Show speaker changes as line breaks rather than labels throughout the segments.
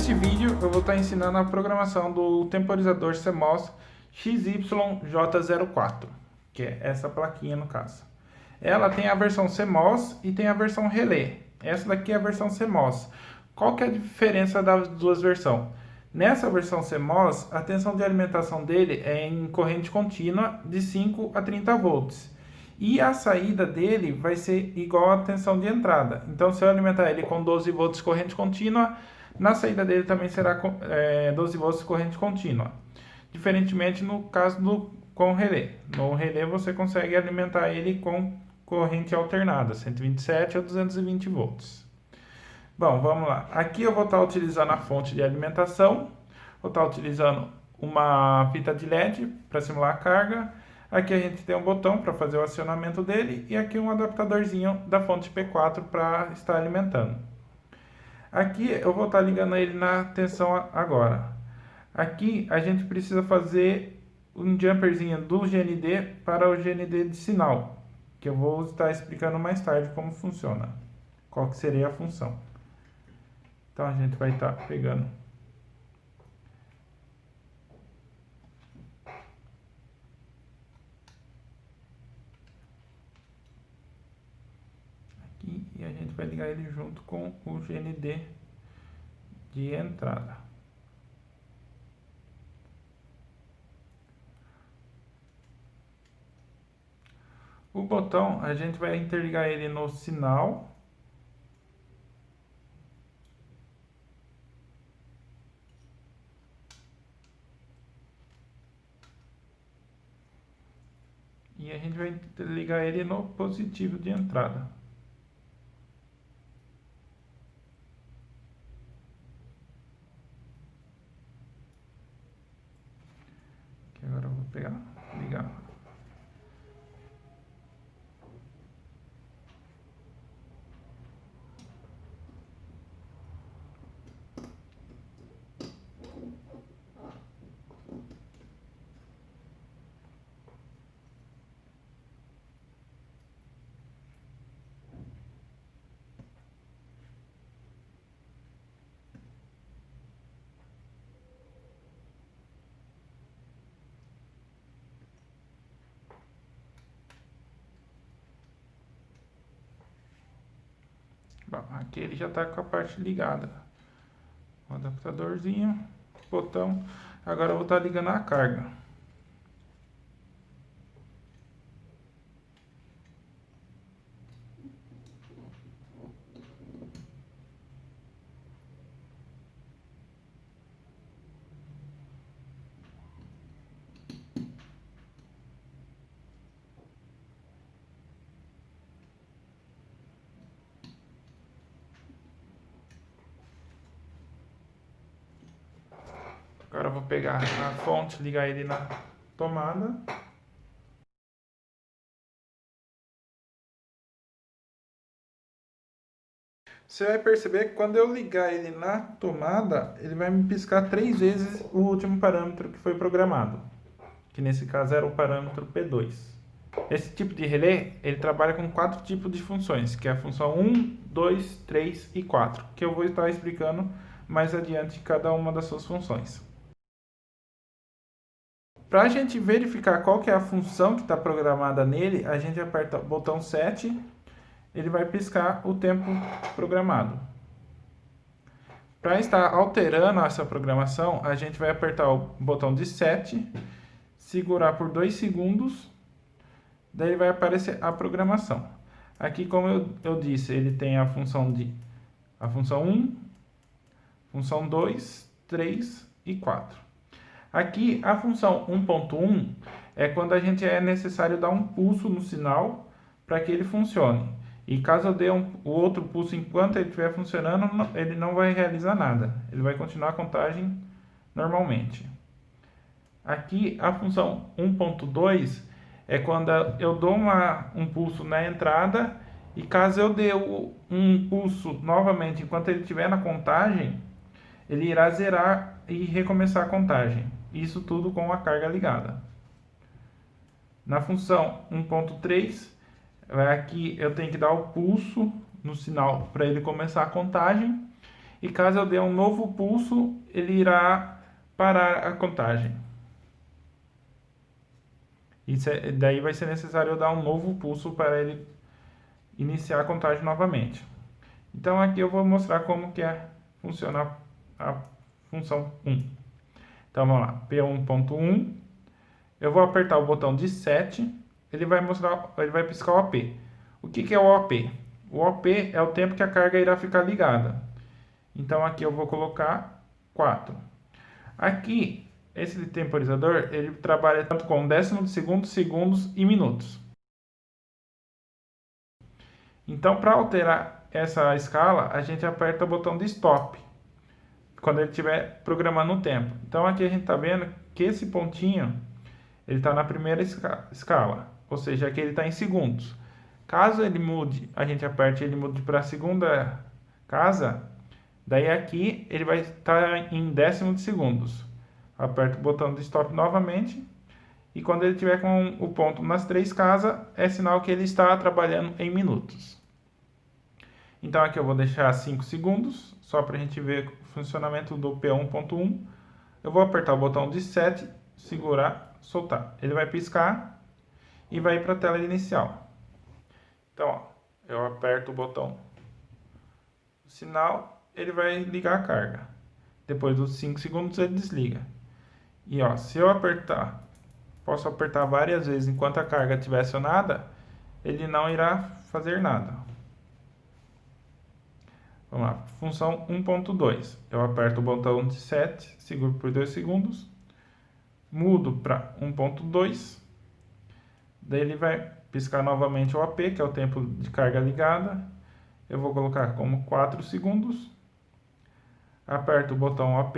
Neste vídeo eu vou estar ensinando a programação do temporizador CMOS XYJ04, que é essa plaquinha no caso. Ela tem a versão CMOS e tem a versão relé. Essa daqui é a versão CMOS. Qual que é a diferença das duas versões? Nessa versão CMOS, a tensão de alimentação dele é em corrente contínua de 5 a 30 volts. E a saída dele vai ser igual à tensão de entrada. Então, se eu alimentar ele com 12 volts corrente contínua, na saída dele também será 12 volts corrente contínua. Diferentemente no caso com relé. No relé você consegue alimentar ele com corrente alternada, 127 ou 220 volts. Bom, vamos lá. Aqui eu vou estar utilizando a fonte de alimentação. Vou estar utilizando uma fita de LED para simular a carga. Aqui a gente tem um botão para fazer o acionamento dele. E aqui um adaptadorzinho da fonte P4 para estar alimentando. Aqui eu vou estar ligando ele na tensão agora. Aqui a gente precisa fazer um jumperzinho do GND para o GND de sinal, que eu vou estar explicando mais tarde como funciona, qual que seria a função. Então a gente vai estar pegando aqui e a gente vai ligar ele junto com o GND de entrada. O botão, a gente vai interligar ele no sinal. E a gente vai ligar ele no positivo de entrada. Aqui agora eu vou pegar, ligar. Bom, aqui ele já está com a parte ligada. O adaptadorzinho, botão. Agora eu vou estar ligando a carga. Agora eu vou pegar a fonte, ligar ele na tomada. Você vai perceber que quando eu ligar ele na tomada, ele vai me piscar 3 vezes o último parâmetro que foi programado, que nesse caso era o parâmetro P2. Esse tipo de relé, ele trabalha com 4 tipos de funções, que é a função 1, 2, 3 e 4, que eu vou estar explicando mais adiante cada uma das suas funções. Para a gente verificar qual que é a função que está programada nele, a gente aperta o botão 7, ele vai piscar o tempo programado. Para estar alterando essa programação, a gente vai apertar o botão de 7, segurar por 2 segundos, daí vai aparecer a programação. Aqui, como eu disse, ele tem a função 1, função 2, 3 e 4. Aqui, a função 1.1 é quando a gente é necessário dar um pulso no sinal para que ele funcione. E caso eu dê o outro pulso enquanto ele estiver funcionando, ele não vai realizar nada. Ele vai continuar a contagem normalmente. Aqui, a função 1.2 é quando eu dou um pulso na entrada e caso eu dê um pulso novamente enquanto ele estiver na contagem, ele irá zerar e recomeçar a contagem. Isso tudo com a carga ligada. Na função 1.3, aqui eu tenho que dar o pulso no sinal para ele começar a contagem. e caso eu dê um novo pulso, ele irá parar a contagem. Daí vai ser necessário eu dar um novo pulso para ele iniciar a contagem novamente. Então aqui eu vou mostrar como que funciona a função 1. Então vamos lá, P1.1, eu vou apertar o botão de set, ele vai piscar o OP. O que é o OP? O OP é o tempo que a carga irá ficar ligada. Então aqui eu vou colocar 4. Aqui, esse temporizador, ele trabalha tanto com décimos de segundo, segundos e minutos. Então, para alterar essa escala, a gente aperta o botão de stop, quando ele estiver programando o tempo. Então, aqui a gente está vendo que esse pontinho, ele está na primeira escala, ou seja, aqui ele está em segundos. Caso ele mude, a gente aperte ele mude para a segunda casa, daí aqui ele vai estar em décimos de segundos. Aperto o botão de stop novamente, e quando ele tiver com o ponto nas 3 casas, é sinal que ele está trabalhando em minutos. Então aqui eu vou deixar 5 segundos, só para a gente ver o funcionamento do P1.1. Eu vou apertar o botão de set, segurar, soltar. Ele vai piscar e vai para a tela inicial. Então, ó, eu aperto o botão do sinal, ele vai ligar a carga. Depois dos 5 segundos ele desliga. E ó, se eu apertar, posso apertar várias vezes enquanto a carga estiver acionada, ele não irá fazer nada. Vamos lá, função 1.2. Eu aperto o botão de set, seguro por 2 segundos, mudo para 1.2, daí ele vai piscar novamente o AP, que é o tempo de carga ligada. Eu vou colocar como 4 segundos, aperto o botão AP,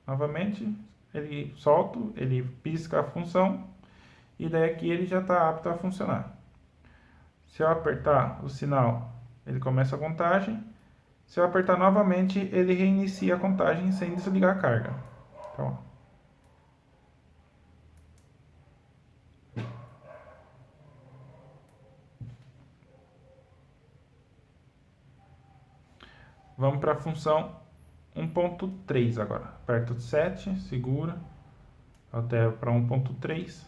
novamente, ele solto, ele pisca a função, e daí aqui ele já está apto a funcionar. Se eu apertar o sinal, ele começa a contagem. Se eu apertar novamente, ele reinicia a contagem sem desligar a carga. Então, vamos para a função 1.3 agora. Aperto 7, segura, altero para 1.3.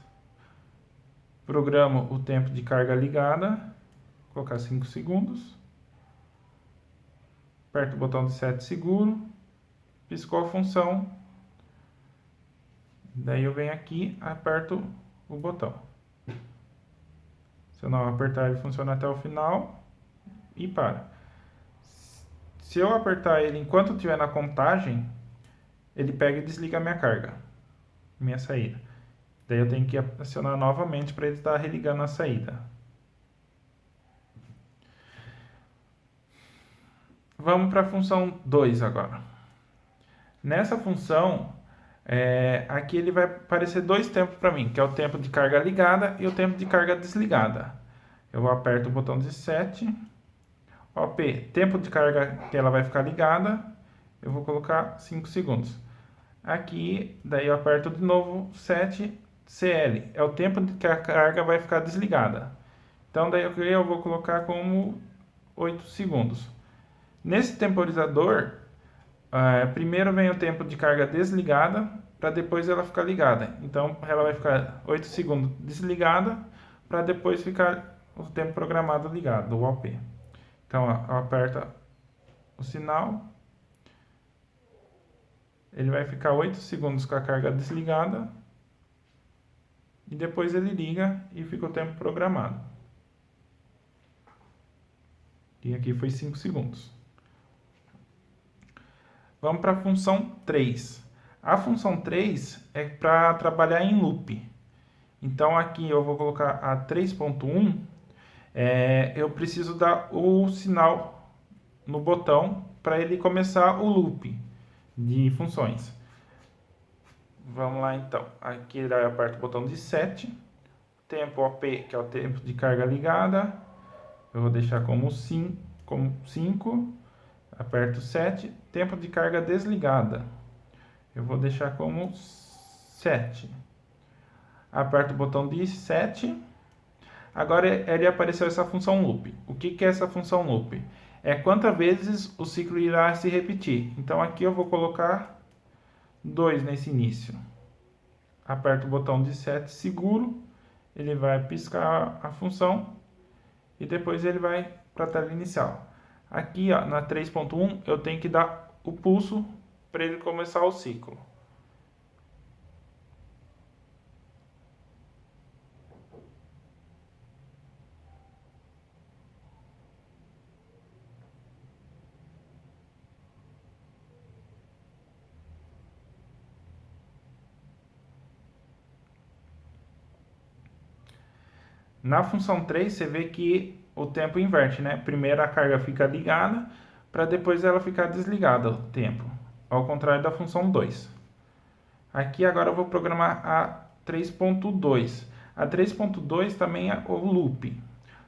Programo o tempo de carga ligada, vou colocar 5 segundos. Aperto o botão de set, seguro, piscou a função. Daí eu venho aqui, aperto o botão. Se eu não apertar, ele funciona até o final e para. Se eu apertar ele enquanto estiver na contagem, ele pega e desliga a minha carga, minha saída. Daí eu tenho que acionar novamente para ele estar religando a saída. Vamos para a função 2 agora. Nessa função, aqui ele vai aparecer 2 tempos para mim, que é o tempo de carga ligada e o tempo de carga desligada. Eu vou apertar o botão de set, OP, tempo de carga que ela vai ficar ligada, eu vou colocar 5 segundos. Aqui, daí eu aperto de novo set, CL, é o tempo que a carga vai ficar desligada. Então daí eu vou colocar como 8 segundos. Nesse temporizador, primeiro vem o tempo de carga desligada, para depois ela ficar ligada. Então ela vai ficar 8 segundos desligada, para depois ficar o tempo programado ligado, o OP. Então eu aperto o sinal, ele vai ficar 8 segundos com a carga desligada, e depois ele liga e fica o tempo programado. E aqui foi 5 segundos. Vamos para a função 3. A função 3 é para trabalhar em loop. Então aqui eu vou colocar a 3.1. Eu preciso dar o sinal no botão para ele começar o loop de funções. Vamos lá então. Aqui eu aperto o botão de set. Tempo OP, que é o tempo de carga ligada. Eu vou deixar como 5. Aperto 7, tempo de carga desligada. Eu vou deixar como 7. Aperto o botão de 7. Agora ele apareceu essa função loop. O que é essa função loop? é quantas vezes o ciclo irá se repetir. Então aqui eu vou colocar 2 nesse início. Aperto o botão de set, seguro, ele vai piscar a função e depois ele vai para a tela inicial. Aqui ó, na 3.1 eu tenho que dar o pulso para ele começar o ciclo. Na função 3, você vê que o tempo inverte, né? Primeiro a carga fica ligada, para depois ela ficar desligada o tempo, ao contrário da função 2. Aqui agora eu vou programar a 3.2. A 3.2 também é o loop,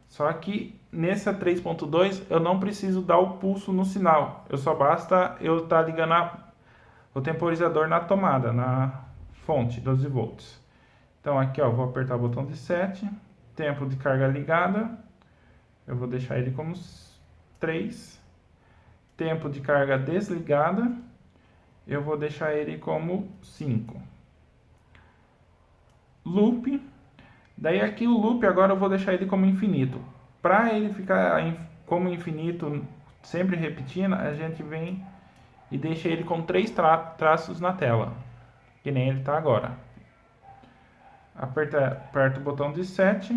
só que nessa 3.2 eu não preciso dar o pulso no sinal, só basta eu estar ligando o temporizador na tomada, na fonte 12 volts. Então aqui ó, vou apertar o botão de set. Tempo de carga ligada, eu vou deixar ele como 3. Tempo de carga desligada, eu vou deixar ele como 5. Loop, daí aqui o loop agora eu vou deixar ele como infinito. Para ele ficar como infinito, sempre repetindo, a gente vem e deixa ele com 3 traços na tela, que nem ele está agora. Aperta o botão de set.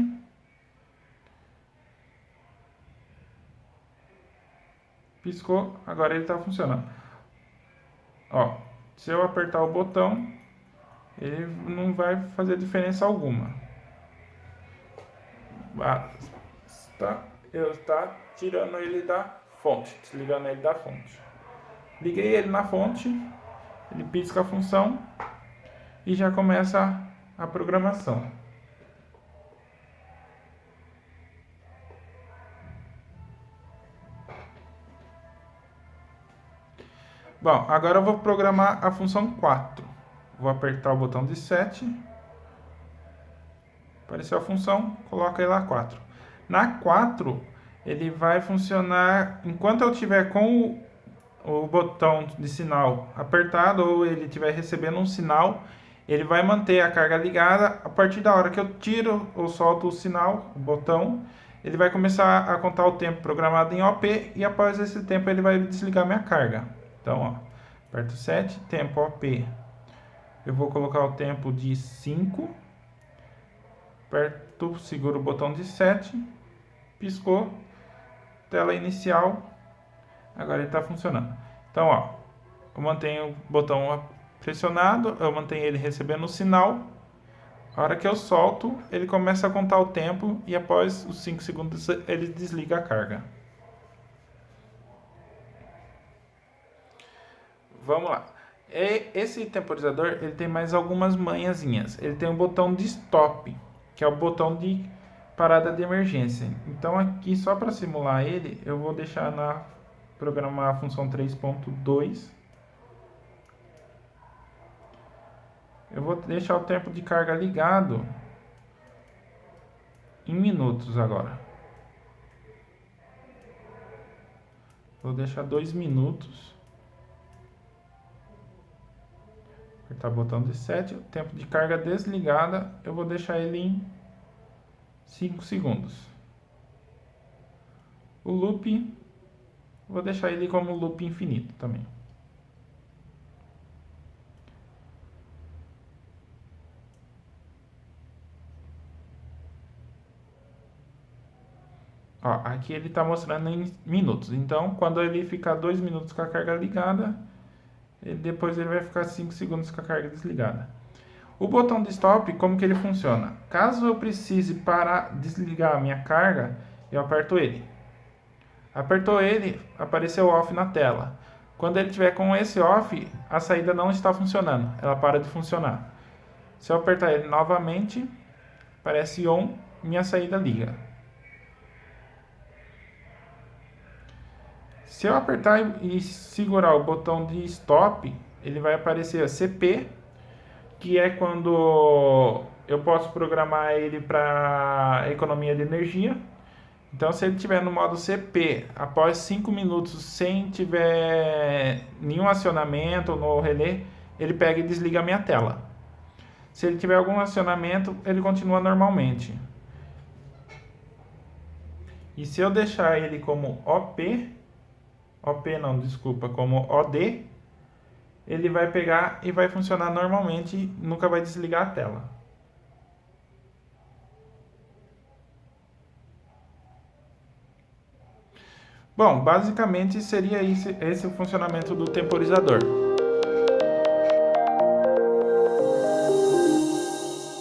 Piscou, agora ele está funcionando. Ó, se eu apertar o botão, ele não vai fazer diferença alguma. Eu estou tirando ele da fonte, desligando ele da fonte. Liguei ele na fonte, ele pisca a função e já começa a programação. Bom, agora eu vou programar a função 4. Vou apertar o botão de set. Apareceu a função, coloca aí lá 4. Na 4, ele vai funcionar enquanto eu tiver com o botão de sinal apertado ou ele estiver recebendo um sinal, ele vai manter a carga ligada. A partir da hora que eu tiro ou solto o sinal, o botão, ele vai começar a contar o tempo programado em OP e após esse tempo ele vai desligar minha carga. Então, ó, aperto 7, tempo OP. Eu vou colocar o tempo de 5. Aperto, seguro o botão de set. Piscou. Tela inicial. Agora ele está funcionando. Então, ó, eu mantenho o botão pressionado, eu mantenho ele recebendo o sinal. A hora que eu solto, ele começa a contar o tempo e após os 5 segundos ele desliga a carga. Vamos lá. Esse temporizador ele tem mais algumas manhãzinhas. Ele tem um botão de stop, que é o botão de parada de emergência. Então aqui só para simular ele, eu vou deixar programar a função 3.2. Eu vou deixar o tempo de carga ligado em minutos agora. Vou deixar 2 minutos. Apertar o botão de set. O tempo de carga desligada, eu vou deixar ele em 5 segundos. O loop, vou deixar ele como loop infinito também. Ó, aqui ele está mostrando em minutos. Então, quando ele ficar 2 minutos com a carga ligada, depois ele vai ficar 5 segundos com a carga desligada. O botão de stop, como que ele funciona? Caso eu precise parar, desligar a minha carga, eu aperto ele. Apertou ele, apareceu off na tela. Quando ele tiver com esse off, a saída não está funcionando, ela para de funcionar. Se eu apertar ele novamente, aparece on, minha saída liga. Se eu apertar e segurar o botão de stop, ele vai aparecer a CP, que é quando eu posso programar ele para economia de energia. Então, se ele estiver no modo CP, após 5 minutos, sem tiver nenhum acionamento no relé, ele pega e desliga a minha tela. Se ele tiver algum acionamento, ele continua normalmente. E se eu deixar ele como como OD, ele vai pegar e vai funcionar normalmente, nunca vai desligar a tela. Bom, basicamente seria esse o funcionamento do temporizador.